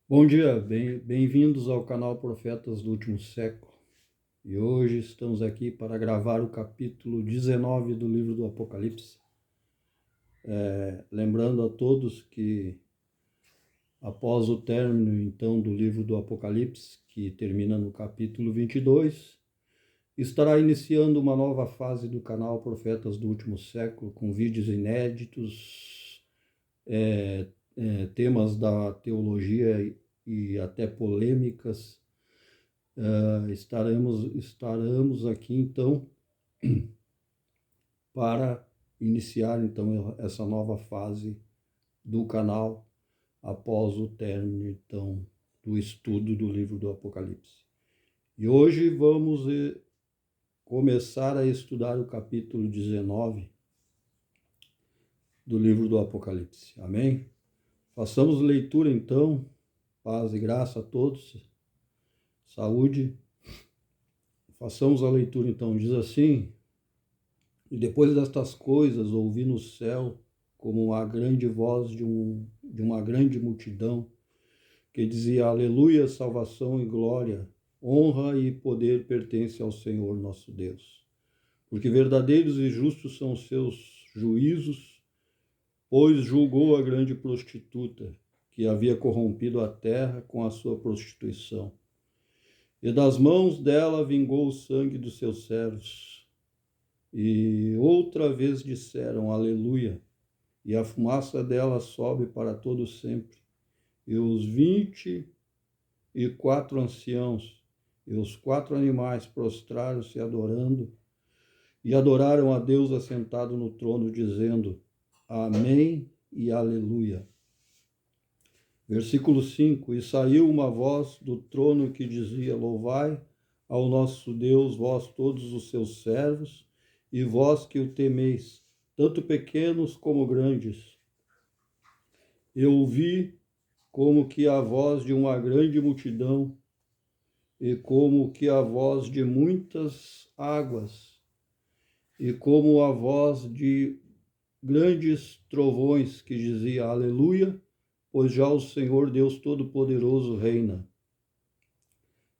Bom dia, bem-vindos ao canal Profetas do Último Século. E hoje estamos aqui para gravar o capítulo 19 do livro do Apocalipse. Lembrando a todos que após o término então do livro do Apocalipse, que termina no capítulo 22, estará iniciando uma nova fase do canal Profetas do Último Século, com vídeos inéditos, temas da teologia e até polêmicas. Estaremos aqui então para iniciar então essa nova fase do canal após o término então do estudo do livro do Apocalipse. E hoje vamos começar a estudar o capítulo 19 do livro do Apocalipse. Amém? Façamos leitura então, paz e graça a todos, saúde. Façamos a leitura então, diz assim: E depois destas coisas ouvi no céu como a grande voz de uma grande multidão, que dizia: Aleluia, salvação e glória, honra e poder pertence ao Senhor nosso Deus. Porque verdadeiros e justos são os seus juízos, pois julgou a grande prostituta, que havia corrompido a terra com a sua prostituição. E das mãos dela vingou o sangue dos seus servos. E outra vez disseram: Aleluia, e a fumaça dela sobe para todo sempre. E os 24 anciãos e os 4 animais prostraram-se adorando, e adoraram a Deus assentado no trono, dizendo: Amém e Aleluia. Versículo 5: E saiu uma voz do trono que dizia: Louvai ao nosso Deus, vós todos os seus servos, e vós que o temeis, tanto pequenos como grandes. Eu ouvi como que a voz de uma grande multidão, e como que a voz de muitas águas, e como a voz de grandes trovões, que dizia: Aleluia, pois já o Senhor Deus Todo-Poderoso reina.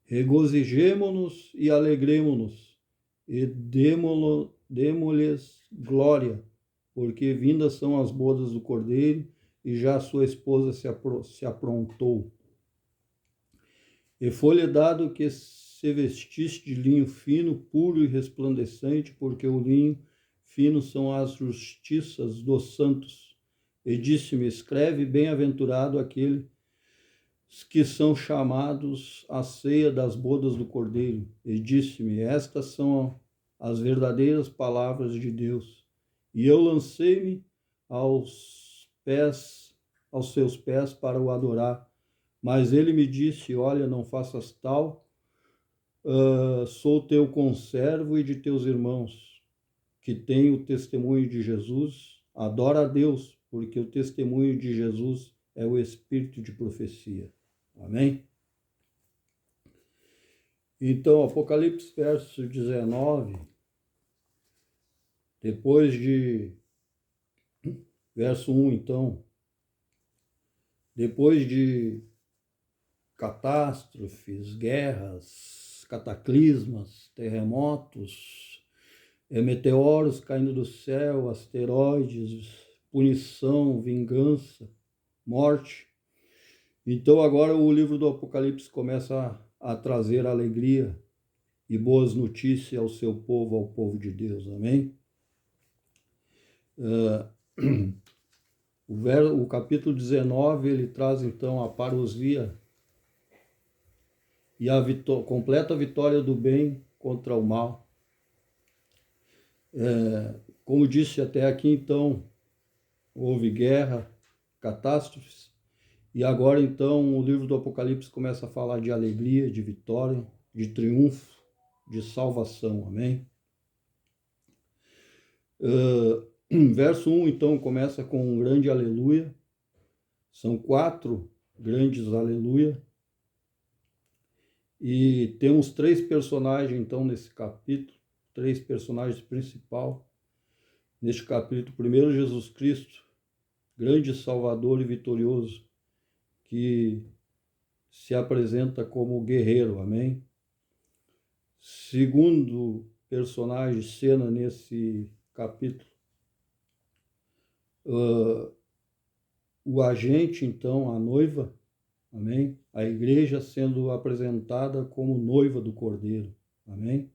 Regozijemo-nos e alegremo-nos, e demo-lhes glória, porque vindas são as bodas do Cordeiro, e já sua esposa se aprontou. E foi-lhe dado que se vestisse de linho fino, puro e resplandecente, porque o linho fino são as justiças dos santos. E disse-me: Escreve, bem-aventurado aquele que são chamados à ceia das bodas do Cordeiro. E disse-me: Estas são as verdadeiras palavras de Deus. E eu lancei-me aos seus pés para o adorar. Mas ele me disse: Olha, não faças tal, sou teu conservo e de teus irmãos, que têm o testemunho de Jesus. Adora a Deus, porque o testemunho de Jesus é o espírito de profecia. Amém? Então, Apocalipse verso 19, depois de verso 1, então, depois de catástrofes, guerras, cataclismas, terremotos, meteoros caindo do céu, asteroides, punição, vingança, morte. Então agora o livro do Apocalipse começa a trazer alegria e boas notícias ao seu povo, ao povo de Deus. Amém? O capítulo 19, ele traz então a parousia e a completa vitória do bem contra o mal. Como disse até aqui, então, houve guerra, catástrofes, e agora então o livro do Apocalipse começa a falar de alegria, de vitória, de triunfo, de salvação. Amém? Verso 1, então, começa com um grande aleluia. São 4 grandes aleluia. E temos 3 personagens, então, nesse capítulo, 3 personagens principais. Neste capítulo, primeiro, Jesus Cristo, grande Salvador e vitorioso, que se apresenta como guerreiro, amém? Segundo personagem, cena nesse capítulo, o agente, então, a noiva, amém? A igreja sendo apresentada como noiva do Cordeiro, amém?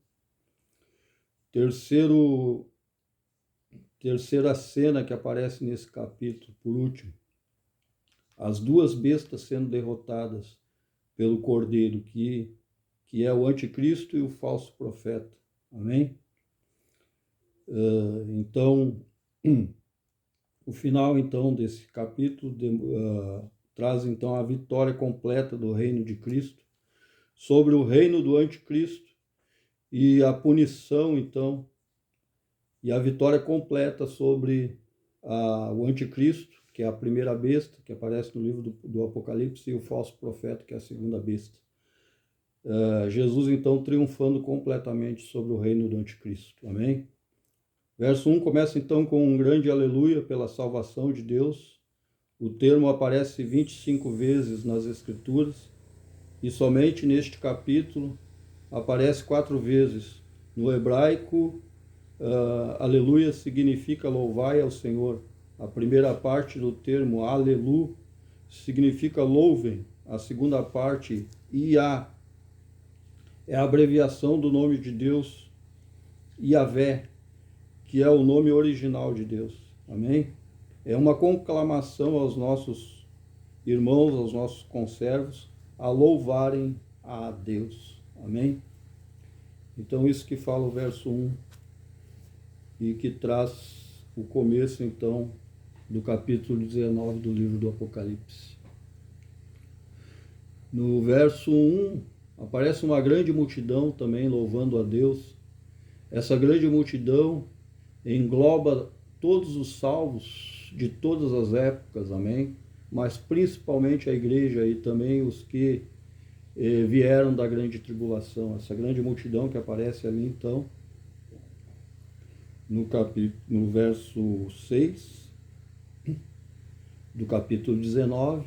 Terceira cena que aparece nesse capítulo, por último, as duas bestas sendo derrotadas pelo Cordeiro, que é o anticristo e o falso profeta, amém? Então, o final, então, desse capítulo traz, então, a vitória completa do reino de Cristo sobre o reino do anticristo e a punição, então, e a vitória completa sobre o anticristo, que é a primeira besta, que aparece no livro do Apocalipse, e o falso profeta, que é a segunda besta. Jesus, então, triunfando completamente sobre o reino do anticristo. Amém? Verso 1 começa, então, com um grande aleluia pela salvação de Deus. O termo aparece 25 vezes nas Escrituras, e somente neste capítulo aparece 4 vezes. No hebraico, aleluia significa louvai ao Senhor. A primeira parte do termo alelu significa louvem. A segunda parte, Iá, é a abreviação do nome de Deus, Iavé, que é o nome original de Deus. Amém? É uma conclamação aos nossos irmãos, aos nossos conservos, a louvarem a Deus. Amém? Então, isso que fala o verso 1 e que traz o começo, então, do capítulo 19 do livro do Apocalipse. No verso 1, aparece uma grande multidão também louvando a Deus. Essa grande multidão engloba todos os salvos de todas as épocas, amém? Mas principalmente a igreja e também os que vieram da grande tribulação. Essa grande multidão que aparece ali, então, no verso 6 do capítulo 19.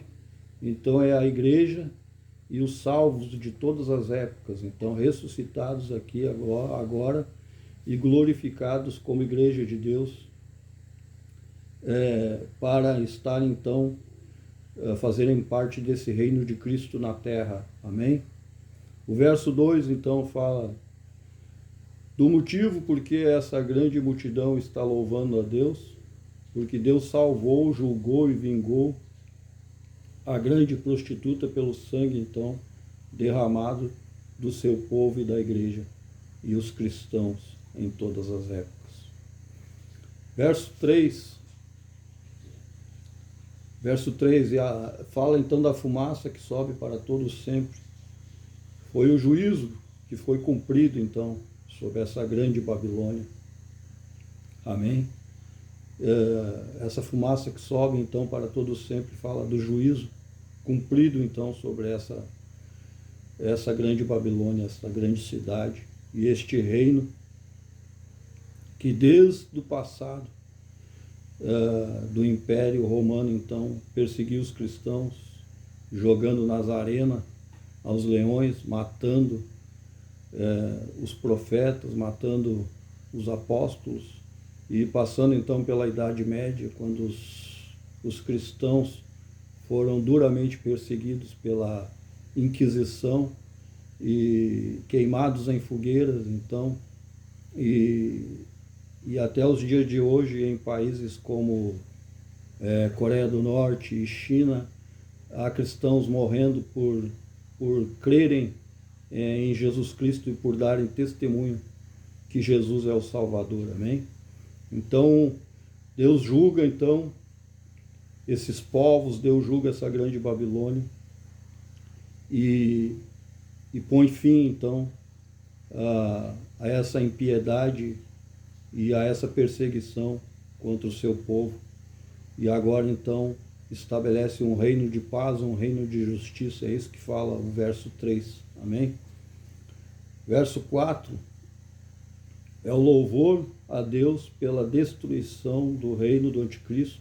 Então é a igreja e os salvos de todas as épocas, então ressuscitados aqui agora e glorificados como igreja de Deus, para estar, então, fazerem parte desse reino de Cristo na terra. Amém? O verso 2, então, fala do motivo porque essa grande multidão está louvando a Deus, porque Deus salvou, julgou e vingou a grande prostituta pelo sangue, então, derramado do seu povo e da igreja e os cristãos em todas as épocas. Verso 3 fala então da fumaça que sobe para todos sempre. Foi o juízo que foi cumprido, então, sobre essa grande Babilônia. Amém? Essa fumaça que sobe, então, para todos sempre, fala do juízo cumprido, então, sobre essa grande Babilônia, essa grande cidade e este reino que desde o passado do Império Romano, então, perseguiu os cristãos, jogando nas arenas aos leões, matando os profetas, matando os apóstolos, e passando então pela Idade Média, quando os cristãos foram duramente perseguidos pela Inquisição e queimados em fogueiras, então, e até os dias de hoje em países como Coreia do Norte e China, há cristãos morrendo por crerem em Jesus Cristo e por darem testemunho que Jesus é o Salvador, amém? Então, Deus julga, então, esses povos, Deus julga essa grande Babilônia e põe fim, então, a essa impiedade e a essa perseguição contra o seu povo. E agora, então, estabelece um reino de paz, um reino de justiça. É isso que fala o verso 3. Amém? Verso 4 é o louvor a Deus pela destruição do reino do anticristo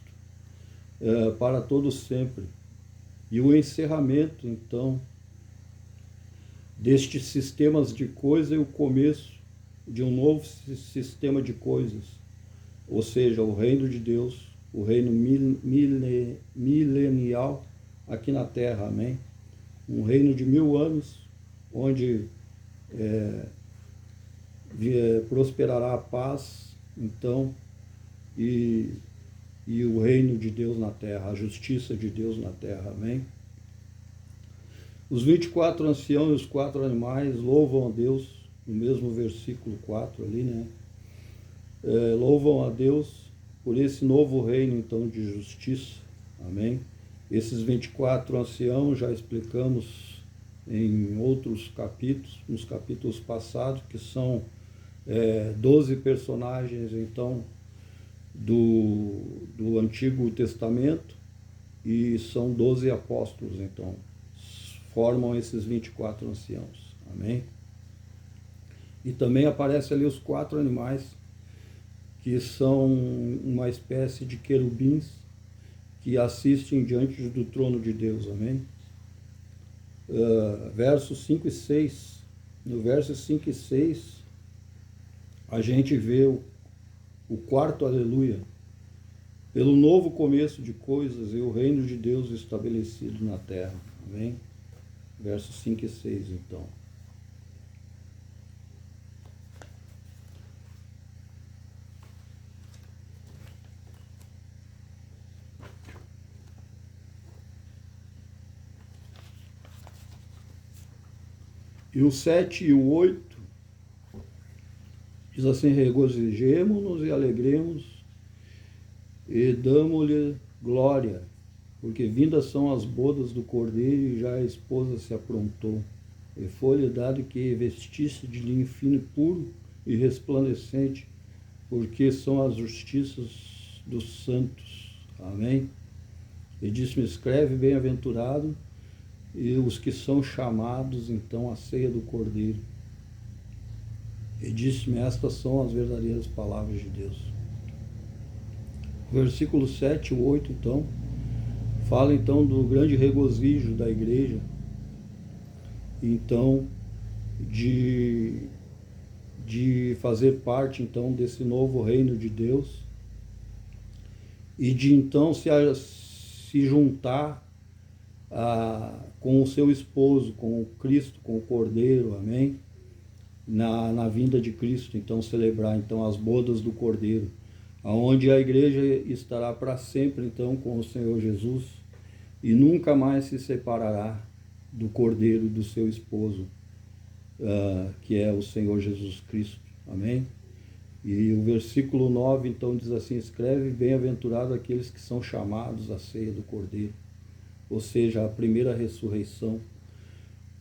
para todos sempre. E o encerramento, então, destes sistemas de coisa e o começo de um novo sistema de coisas, ou seja, o reino de Deus, o reino milenial aqui na Terra, amém? Um reino de 1000 anos, onde prosperará a paz, então, e o reino de Deus na Terra, a justiça de Deus na Terra, amém? Os 24 anciãos e os 4 animais louvam a Deus, no mesmo versículo 4 ali, né? Louvam a Deus por esse novo reino, então, de justiça, amém? Esses 24 anciãos já explicamos em outros capítulos, nos capítulos passados, que são 12 personagens, então, do Antigo Testamento, e são 12 apóstolos, então, formam esses 24 anciãos, amém? E também aparece ali os 4 animais, que são uma espécie de querubins que assistem diante do trono de Deus, amém? Versos 5 e 6, no verso 5 e 6, a gente vê o quarto aleluia, pelo novo começo de coisas e o reino de Deus estabelecido na terra, amém? Versos 5 e 6, então. E o 7 e o 8 diz assim: regozijemo-nos e alegremos e damo-lhe glória, porque vindas são as bodas do Cordeiro e já a esposa se aprontou. E foi-lhe dado que vestisse de linho fino, puro e resplandecente, porque são as justiças dos santos. Amém? E disse-me: escreve, bem-aventurado e os que são chamados, então, à ceia do Cordeiro. E disse-me: estas são as verdadeiras palavras de Deus. Versículo 7 e 8, então, fala, então, do grande regozijo da igreja, então, de fazer parte, então, desse novo reino de Deus, e de, então, se juntar com o seu esposo, com o Cristo, com o Cordeiro, amém? Na vinda de Cristo, então, celebrar, então, as bodas do Cordeiro, aonde a igreja estará para sempre, então, com o Senhor Jesus, e nunca mais se separará do Cordeiro, do seu esposo, que é o Senhor Jesus Cristo, amém? E o versículo 9, então, diz assim: escreve, bem-aventurado aqueles que são chamados à ceia do Cordeiro, ou seja, a primeira ressurreição.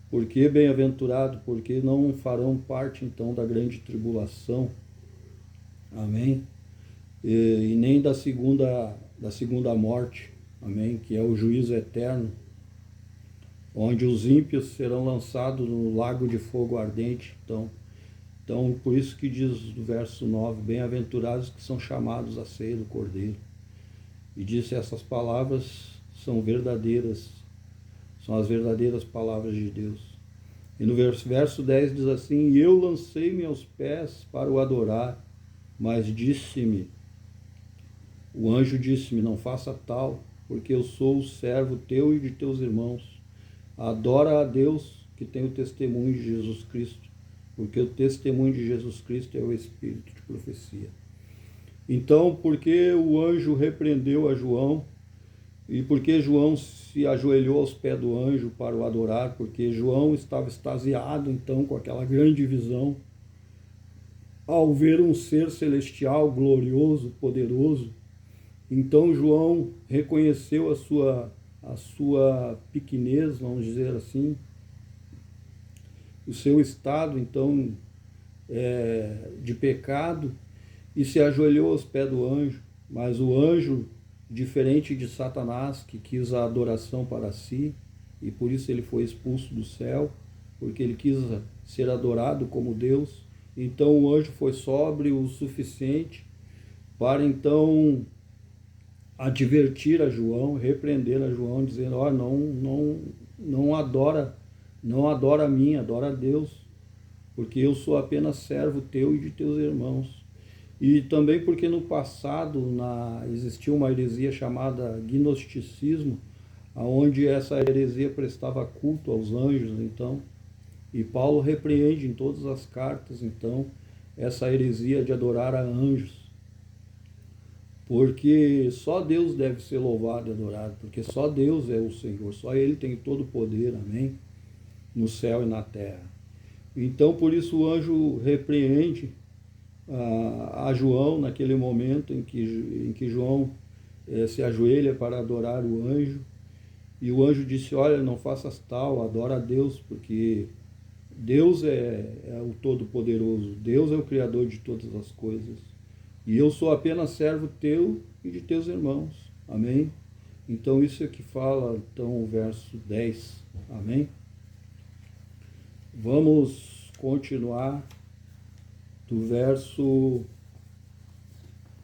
Por que bem-aventurado? Porque não farão parte, então, da grande tribulação, amém? E nem da segunda morte, amém? Que é o juízo eterno, onde os ímpios serão lançados no lago de fogo ardente. Então, por isso que diz no verso 9, bem-aventurados que são chamados à ceia do Cordeiro. E disse: essas palavras são verdadeiras, são as verdadeiras palavras de Deus. E no verso 10 diz assim: e eu lancei-me aos pés para o adorar, mas o anjo disse-me: não faça tal, porque eu sou o servo teu e de teus irmãos. Adora a Deus que tem o testemunho de Jesus Cristo, porque o testemunho de Jesus Cristo é o espírito de profecia. Então, porque o anjo repreendeu a João, e porque João se ajoelhou aos pés do anjo para o adorar, porque João estava extasiado, então, com aquela grande visão, ao ver um ser celestial, glorioso, poderoso. Então João reconheceu a sua pequenez, vamos dizer assim, o seu estado, então, de pecado, e se ajoelhou aos pés do anjo. Mas o anjo, diferente de Satanás, que quis a adoração para si, e por isso ele foi expulso do céu, porque ele quis ser adorado como Deus. Então o anjo foi sóbrio o suficiente para, então, advertir a João, repreender a João, dizendo: não adora Não adora a mim, adora a Deus, porque eu sou apenas servo teu e de teus irmãos. E também porque no passado existiu uma heresia chamada gnosticismo, onde essa heresia prestava culto aos anjos, então, e Paulo repreende em todas as cartas, então, essa heresia de adorar a anjos, porque só Deus deve ser louvado e adorado, porque só Deus é o Senhor, só Ele tem todo o poder, amém, no céu e na terra. Então, por isso o anjo repreende a João naquele momento em que João se ajoelha para adorar o anjo, e o anjo disse, olha, não faças tal, adora a Deus, porque Deus é o Todo-Poderoso, Deus é o Criador de todas as coisas, e eu sou apenas servo teu e de teus irmãos, amém? Então isso é que fala, então, o verso 10, amém? Vamos continuar do verso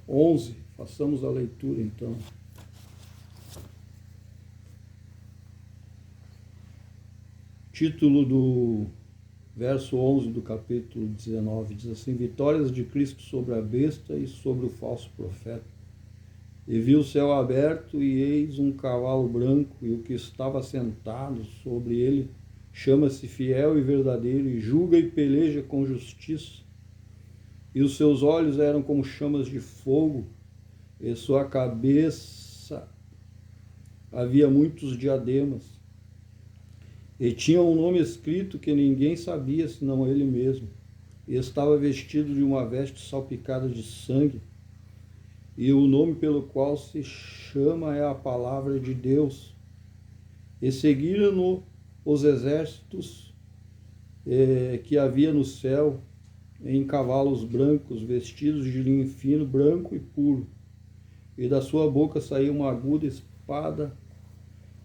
11, façamos a leitura então. Título do verso 11 do capítulo 19 diz assim: Vitórias de Cristo sobre a besta e sobre o falso profeta. E vi o céu aberto, e eis um cavalo branco, e o que estava sentado sobre ele chama-se Fiel e Verdadeiro, e julga e peleja com justiça. E os seus olhos eram como chamas de fogo, e sua cabeça havia muitos diademas. E tinha um nome escrito que ninguém sabia senão ele mesmo. E estava vestido de uma veste salpicada de sangue. E o nome pelo qual se chama é a Palavra de Deus. E seguiram-no os exércitos que havia no céu, em cavalos brancos, vestidos de linho fino, branco e puro. E da sua boca saiu uma aguda espada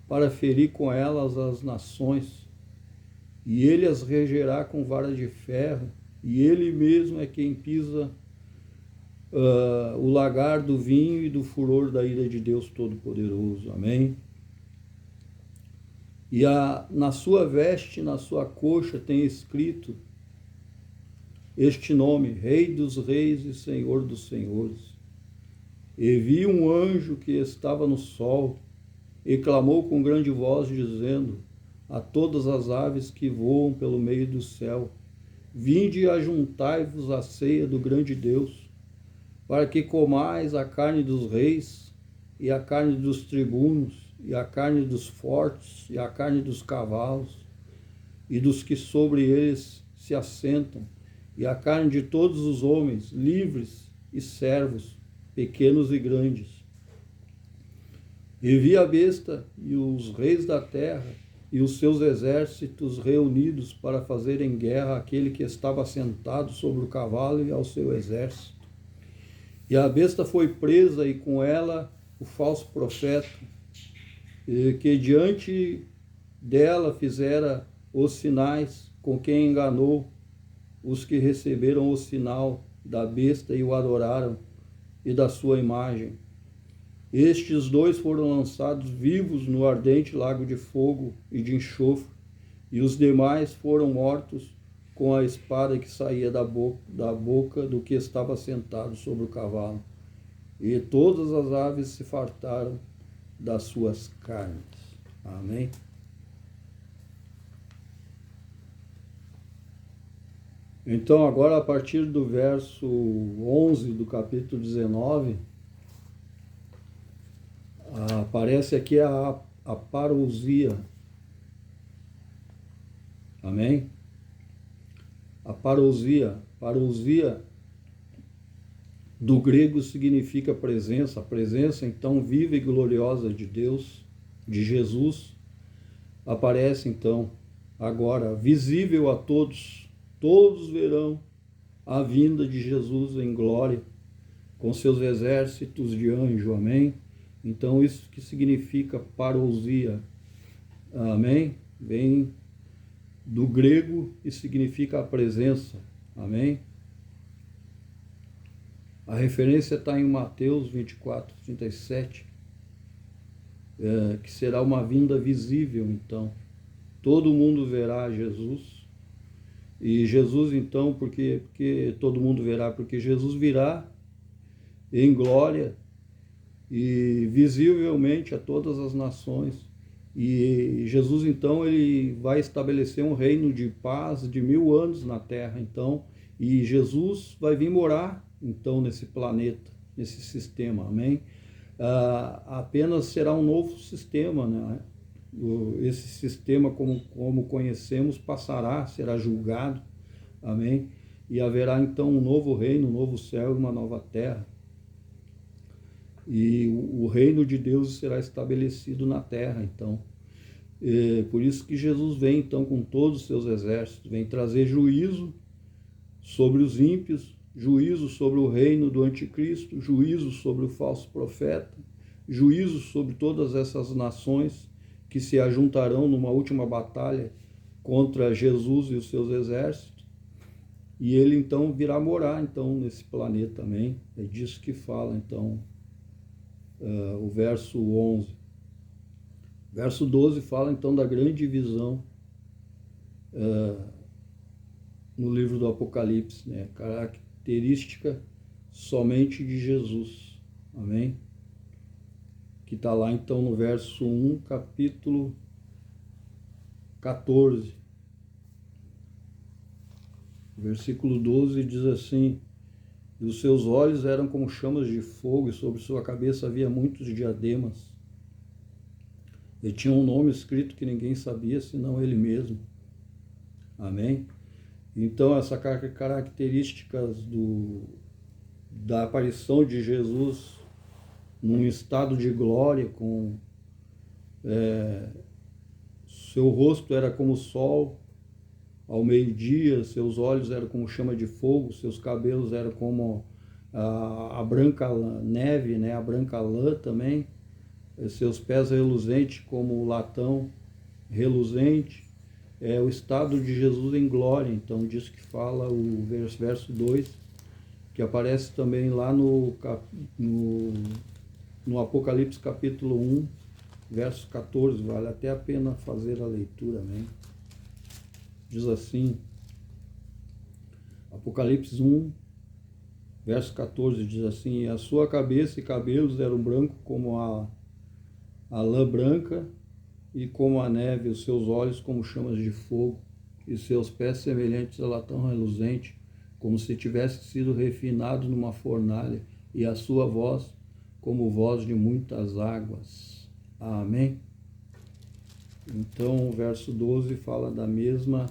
para ferir com elas as nações. E ele as regerá com vara de ferro, e ele mesmo é quem pisa o lagar do vinho e do furor da ira de Deus Todo-Poderoso. Amém? E na sua veste, na sua coxa, tem escrito este nome: Rei dos Reis e Senhor dos Senhores. E vi um anjo que estava no sol, e clamou com grande voz, dizendo a todas as aves que voam pelo meio do céu: Vinde e ajuntai-vos à ceia do grande Deus, para que comais a carne dos reis, e a carne dos tribunos, e a carne dos fortes, e a carne dos cavalos, e dos que sobre eles se assentam, e a carne de todos os homens, livres e servos, pequenos e grandes. E vi a besta e os reis da terra e os seus exércitos reunidos para fazerem guerra àquele que estava sentado sobre o cavalo e ao seu exército. E a besta foi presa, e com ela o falso profeta, que diante dela fizera os sinais, com quem enganou os que receberam o sinal da besta e o adoraram, e da sua imagem. Estes dois foram lançados vivos no ardente lago de fogo e de enxofre, e os demais foram mortos com a espada que saía da boca do que estava sentado sobre o cavalo. E todas as aves se fartaram das suas carnes. Amém? Então, agora, a partir do verso 11 do capítulo 19, aparece aqui a parousia. Amém? A parousia. Parousia do grego significa presença. A presença, então, viva e gloriosa de Deus, de Jesus, aparece, então, agora, visível a todos. Todos verão a vinda de Jesus em glória, com seus exércitos de anjo. Amém? Então, isso que significa parousia. Amém? Vem do grego e significa a presença. Amém? A referência está em Mateus 24, 37, que será uma vinda visível, então. todo mundo verá Jesus. E Jesus, então, porque todo mundo verá? Porque Jesus virá em glória e visivelmente a todas as nações. E Jesus, então, ele vai estabelecer um reino de paz de 1000 anos na terra, então, e Jesus vai vir morar, então, nesse planeta, nesse sistema, amém? Apenas será um novo sistema, né? Esse sistema, como conhecemos, passará, será julgado, amém? E haverá, então, um novo reino, um novo céu e uma nova terra. E o reino de Deus será estabelecido na terra, então. Por isso que Jesus vem, então, com todos os seus exércitos, vem trazer juízo sobre os ímpios, juízo sobre o reino do anticristo, juízo sobre o falso profeta, juízo sobre todas essas nações que se ajuntarão numa última batalha contra Jesus e os seus exércitos. E ele, então, virá morar, então, nesse planeta também. É disso que fala, então, o verso 11. Verso 12 fala, então, da grande divisão no livro do Apocalipse, né? Característica somente de Jesus. Amém? Que está lá, então, no verso 1, capítulo 14. Versículo 12 diz assim: e os seus olhos eram como chamas de fogo, e sobre sua cabeça havia muitos diademas. Ele tinha um nome escrito que ninguém sabia, senão ele mesmo. Amém? Então, essas características da aparição de Jesus num estado de glória, com seu rosto era como o sol ao meio-dia, seus olhos eram como chama de fogo, seus cabelos eram como a branca neve, né? A branca lã também, seus pés reluzentes como o latão reluzente. É o estado de Jesus em glória, então disso que fala o verso 2, que aparece também lá no Apocalipse capítulo 1, verso 14, vale até a pena fazer a leitura, amém? Diz assim, Apocalipse 1, verso 14, diz assim: e a sua cabeça e cabelos eram brancos como a lã branca, e como a neve, os seus olhos como chamas de fogo, e seus pés semelhantes a latão reluzente, como se tivesse sido refinado numa fornalha, e a sua voz como voz de muitas águas. Amém? Então, o verso 12 fala da mesma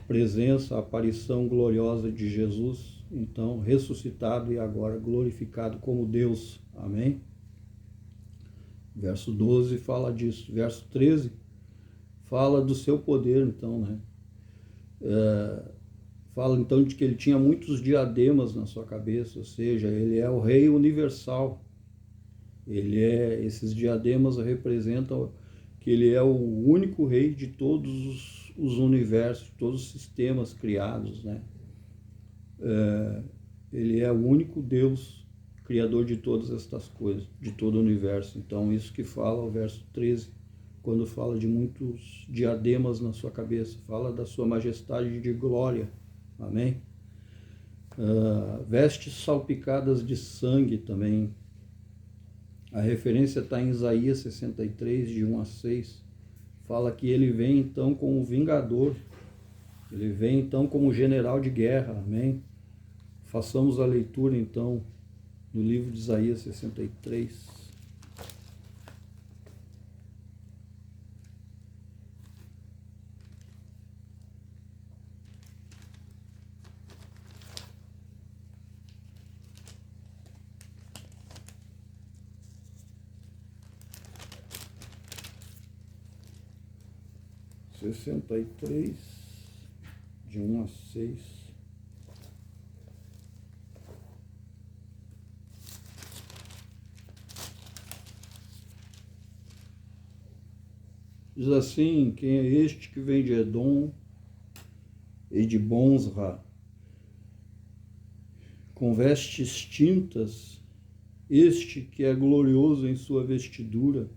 presença, a aparição gloriosa de Jesus, então, ressuscitado e agora glorificado como Deus. Amém? Verso 12 fala disso. Verso 13 fala do seu poder, então, né? Fala, então, de que ele tinha muitos diademas na sua cabeça, ou seja, ele é o rei universal. Esses diademas representam que ele é o único rei de todos os universos, todos os sistemas criados, né? Ele é o único Deus, criador de todas estas coisas, de todo o universo. Então, isso que fala o verso 13, quando fala de muitos diademas na sua cabeça, fala da sua majestade de glória. Amém? Vestes salpicadas de sangue também. A referência está em Isaías 63, de 1 a 6. Fala que ele vem então como vingador. Ele vem então como general de guerra. Amém? Façamos a leitura então no livro de Isaías 63. De 1 a 6. Diz assim: quem é este que vem de Edom e de Bonsra, com vestes tintas, este que é glorioso em sua vestidura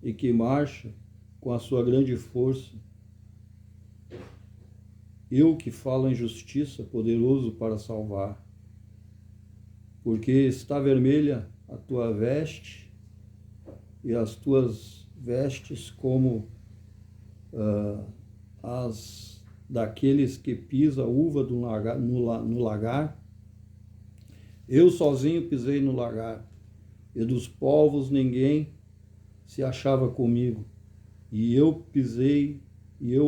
e que marcha com a sua grande força. Eu que falo em justiça, poderoso para salvar. Porque está vermelha a tua veste, e as tuas vestes como as daqueles que pisa a uva no lagar. Eu sozinho pisei no lagar, e dos povos ninguém se achava comigo. E eu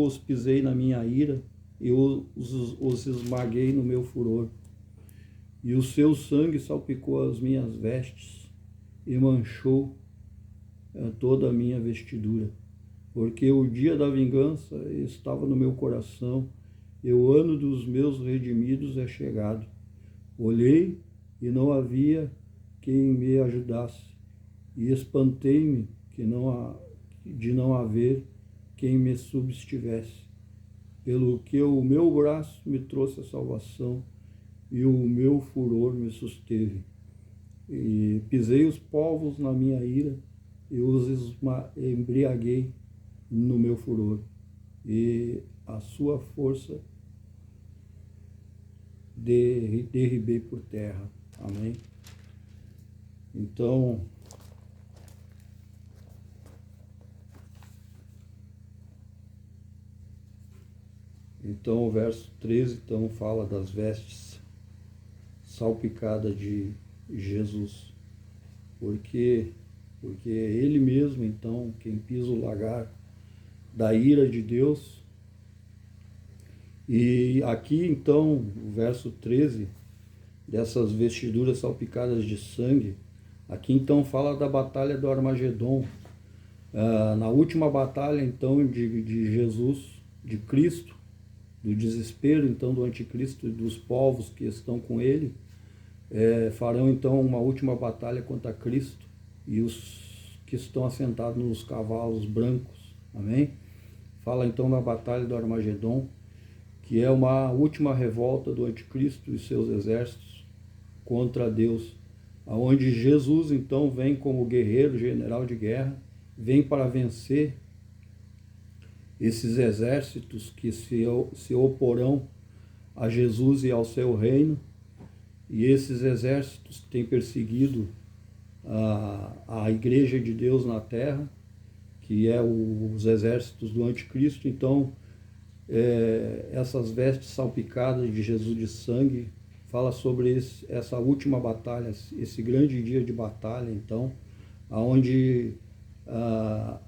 os pisei na minha ira, e os esmaguei no meu furor. E o seu sangue salpicou as minhas vestes, e manchou toda a minha vestidura. Porque o dia da vingança estava no meu coração, e o ano dos meus redimidos é chegado. Olhei, e não havia quem me ajudasse, e espantei-me de não haver quem me substivesse. Pelo que o meu braço me trouxe a salvação, e o meu furor me susteve. E pisei os povos na minha ira, e os embriaguei no meu furor, e a sua força derribei por terra. Amém? Então, o verso 13 então fala das vestes salpicadas de Jesus, porque é Ele mesmo, então, quem pisa o lagar da ira de Deus. E aqui, então, o verso 13, dessas vestiduras salpicadas de sangue, aqui, então, fala da batalha do Armagedon. Na última batalha, então, de Jesus, de Cristo, do desespero, então, do anticristo e dos povos que estão com ele, farão, então, uma última batalha contra Cristo e os que estão assentados nos cavalos brancos. Amém? Fala, então, da batalha do Armagedon, que é uma última revolta do anticristo e seus exércitos contra Deus, aonde Jesus, então, vem como guerreiro, general de guerra, vem para vencer esses exércitos que se oporão a Jesus e ao seu reino, e esses exércitos têm perseguido a igreja de Deus na terra, que é os exércitos do anticristo. Então, essas vestes salpicadas de Jesus de sangue fala sobre essa última batalha, esse grande dia de batalha, então, onde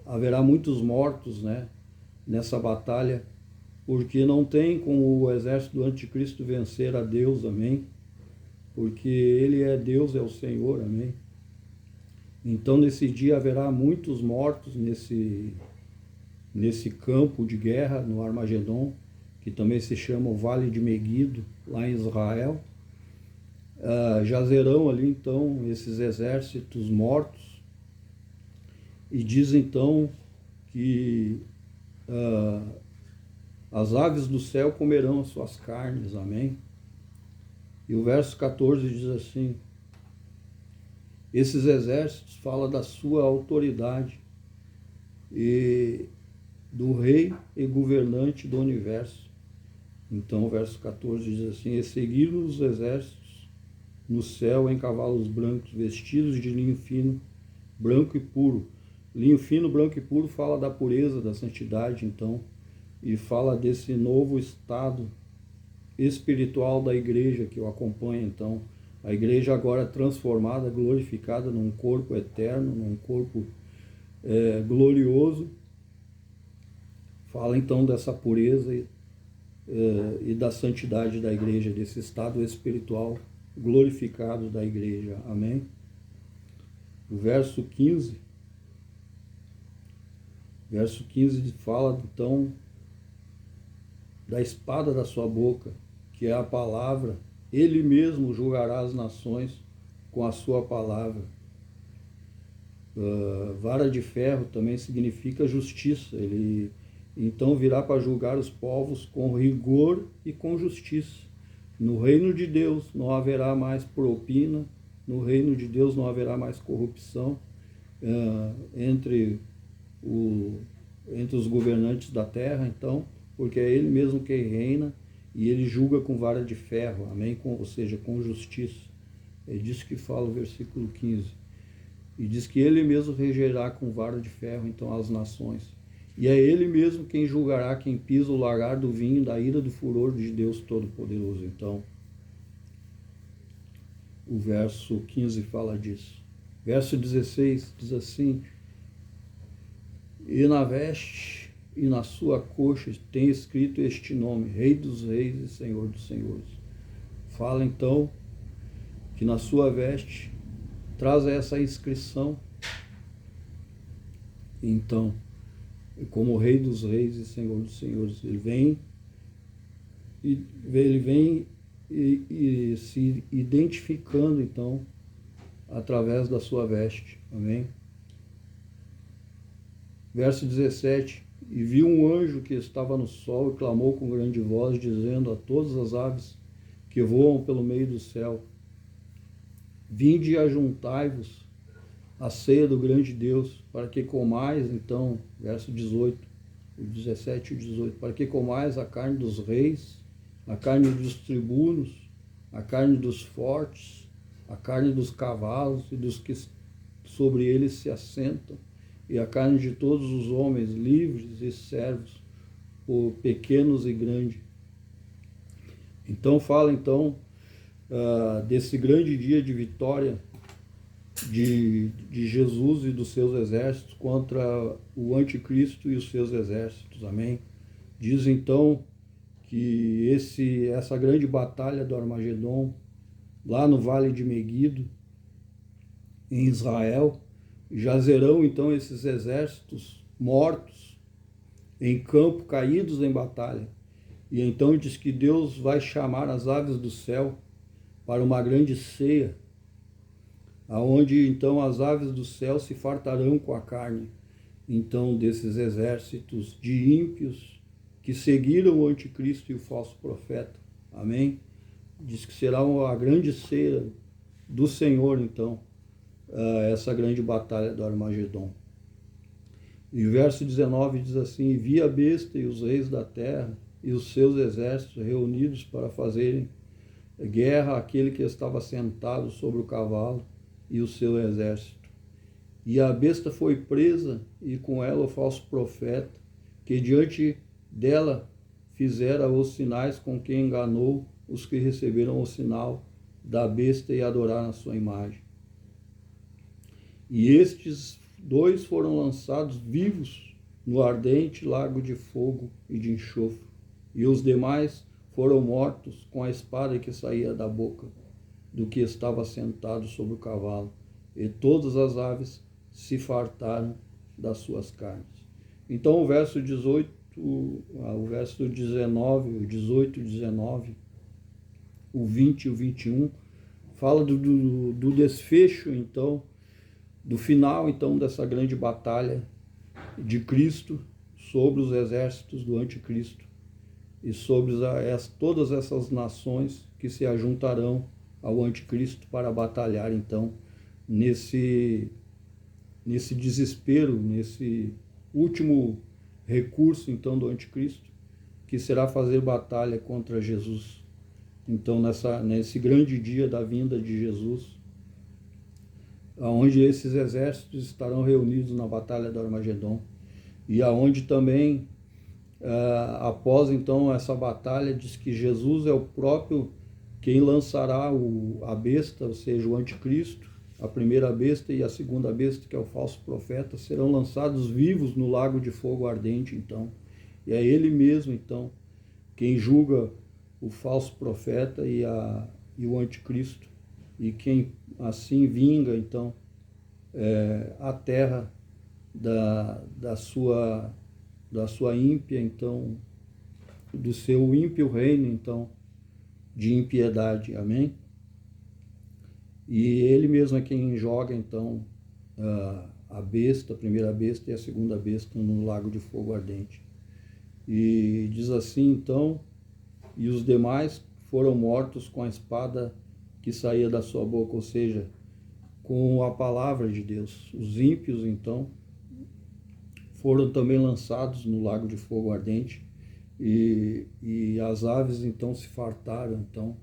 haverá muitos mortos, né, nessa batalha, porque não tem como o exército do anticristo vencer a Deus, amém? Porque Ele é Deus, é o Senhor, amém? Então, nesse dia haverá muitos mortos nesse campo de guerra, no Armagedon, que também se chama o Vale de Meguido, lá em Israel. Jazerão ali, então, esses exércitos mortos, e diz, então, que as aves do céu comerão as suas carnes, amém? E o verso 14 diz assim: esses exércitos falam da sua autoridade e do rei e governante do universo. Então o verso 14 diz assim: e seguiram os exércitos no céu em cavalos brancos, vestidos de linho fino, branco e puro. Linho fino, branco e puro fala da pureza, da santidade, então, e fala desse novo estado espiritual da igreja que o acompanha. Então, a igreja agora transformada, glorificada num corpo eterno, num corpo glorioso. Fala então dessa pureza e da santidade da igreja, desse estado espiritual glorificado da igreja. Amém? O verso 15 fala então da espada da sua boca, que é a palavra. Ele mesmo julgará as nações com a sua palavra. Vara de ferro também significa justiça. Ele então virá para julgar os povos com rigor e com justiça. No reino de Deus não haverá mais propina, no reino de Deus não haverá mais corrupção entre entre os governantes da terra, então, porque é ele mesmo que reina e ele julga com vara de ferro, amém? Ou seja, com justiça. É disso que fala o versículo 15. E diz que ele mesmo regerá com vara de ferro, então, as nações. E é ele mesmo quem julgará quem pisa o lagar do vinho da ira do furor de Deus Todo-Poderoso. Então, o verso 15 fala disso. Verso 16 diz assim: e na veste e na sua coxa tem escrito este nome, Rei dos Reis e Senhor dos Senhores. Fala então que na sua veste traz essa inscrição, então, como Rei dos Reis e Senhor dos Senhores. Ele vem e se identificando, então, através da sua veste. Amém? Verso 17: e viu um anjo que estava no sol e clamou com grande voz, dizendo a todas as aves que voam pelo meio do céu: vinde e ajuntai-vos à ceia do grande Deus, para que comais, então, verso 18, o 17 e o 18, para que comais a carne dos reis, a carne dos tribunos, a carne dos fortes, a carne dos cavalos e dos que sobre eles se assentam, e a carne de todos os homens, livres e servos, por pequenos e grandes. Então fala então desse grande dia de vitória de Jesus e dos seus exércitos contra o anticristo e os seus exércitos. Amém? Diz então que essa grande batalha do Armagedon, lá no Vale de Meguido, em Israel, jazerão então esses exércitos mortos em campo, caídos em batalha. E então diz que Deus vai chamar as aves do céu para uma grande ceia, aonde então as aves do céu se fartarão com a carne, então, desses exércitos de ímpios que seguiram o anticristo e o falso profeta. Amém? Diz que será a grande ceia do Senhor, então, essa grande batalha do Armagedon. E o verso 19 diz assim: e vi a besta e os reis da terra e os seus exércitos reunidos para fazerem guerra àquele que estava sentado sobre o cavalo e o seu exército. E a besta foi presa, e com ela o falso profeta, que diante dela fizera os sinais com que enganou os que receberam o sinal da besta e adoraram a sua imagem. E estes dois foram lançados vivos no ardente lago de fogo e de enxofre, e os demais foram mortos com a espada que saía da boca do que estava sentado sobre o cavalo, e todas as aves se fartaram das suas carnes. Então o verso 18, o verso 19, o 18, o 19, o 20 e o 21, fala do desfecho, então, do final, então, dessa grande batalha de Cristo sobre os exércitos do anticristo e sobre todas essas nações que se ajuntarão ao anticristo para batalhar, então, nesse desespero, nesse último recurso, então, do anticristo, que será fazer batalha contra Jesus. Então, nesse grande dia da vinda de Jesus, onde esses exércitos estarão reunidos na batalha do Armagedon, e aonde também, após então essa batalha, diz que Jesus é o próprio quem lançará a besta, ou seja, o anticristo. A primeira besta e a segunda besta, que é o falso profeta, serão lançados vivos no lago de fogo ardente, então. E é ele mesmo, então, quem julga o falso profeta e o anticristo, e quem assim vinga, então, a terra da sua ímpia, então, do seu ímpio reino, então, de impiedade. Amém? E ele mesmo é quem joga, então, a besta, a primeira besta e a segunda besta no lago de fogo ardente. E diz assim, então, e os demais foram mortos com a espada que saía da sua boca, ou seja, com a palavra de Deus. Os ímpios, então, foram também lançados no lago de fogo ardente, e as aves então se fartaram então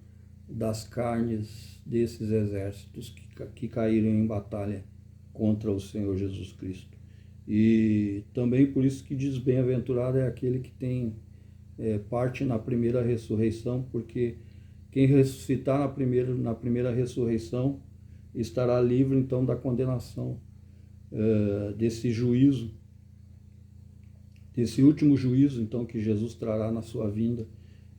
das carnes desses exércitos que caíram em batalha contra o Senhor Jesus Cristo. E também por isso que diz: bem-aventurado é aquele que tem parte na primeira ressurreição, porque quem ressuscitar na primeira ressurreição estará livre então da condenação, desse juízo, desse último juízo então que Jesus trará na sua vinda,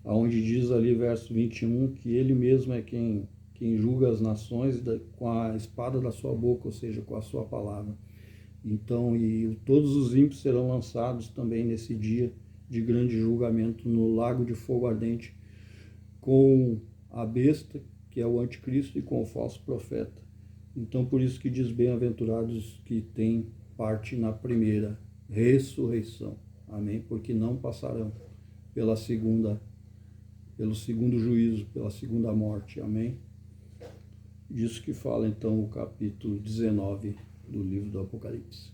aonde diz ali verso 21 que ele mesmo é quem julga as nações com a espada da sua boca, ou seja, com a sua palavra. Então, e todos os ímpios serão lançados também nesse dia de grande julgamento no lago de fogo ardente, com a besta, que é o anticristo, e com o falso profeta. Então, por isso que diz: bem-aventurados que têm parte na primeira ressurreição. Amém? Porque não passarão pelo segundo juízo, pela segunda morte. Amém? Disso que fala então o capítulo 19 do livro do Apocalipse.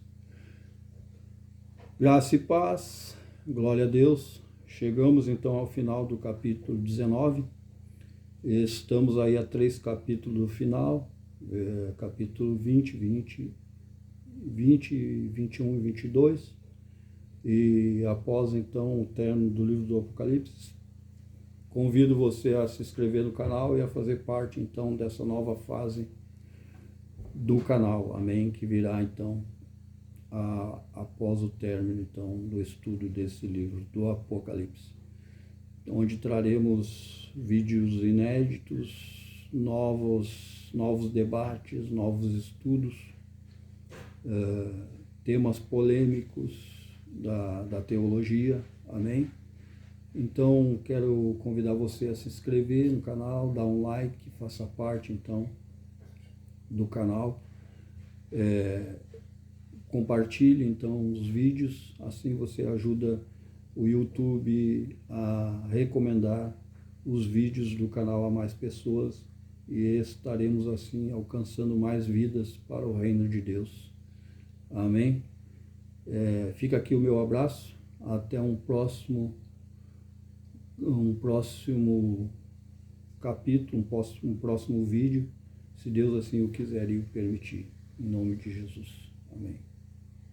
Graça e paz, glória a Deus. Chegamos então ao final do capítulo 19. Estamos aí a 3 capítulos do final, capítulo 20, 21 e 22. E após então o término do livro do Apocalipse, convido você a se inscrever no canal e a fazer parte então dessa nova fase do canal, amém, que virá então após o término então do estudo desse livro do Apocalipse, onde traremos vídeos inéditos, novos debates, novos estudos, temas polêmicos da teologia, amém? Então, quero convidar você a se inscrever no canal, dar um like, faça parte então do canal, compartilhe então os vídeos, assim você ajuda o YouTube a recomendar os vídeos do canal a mais pessoas, e estaremos assim alcançando mais vidas para o reino de Deus. Amém? Fica aqui o meu abraço, até um próximo capítulo, um próximo vídeo, se Deus assim o quiser e o permitir, em nome de Jesus. Amém.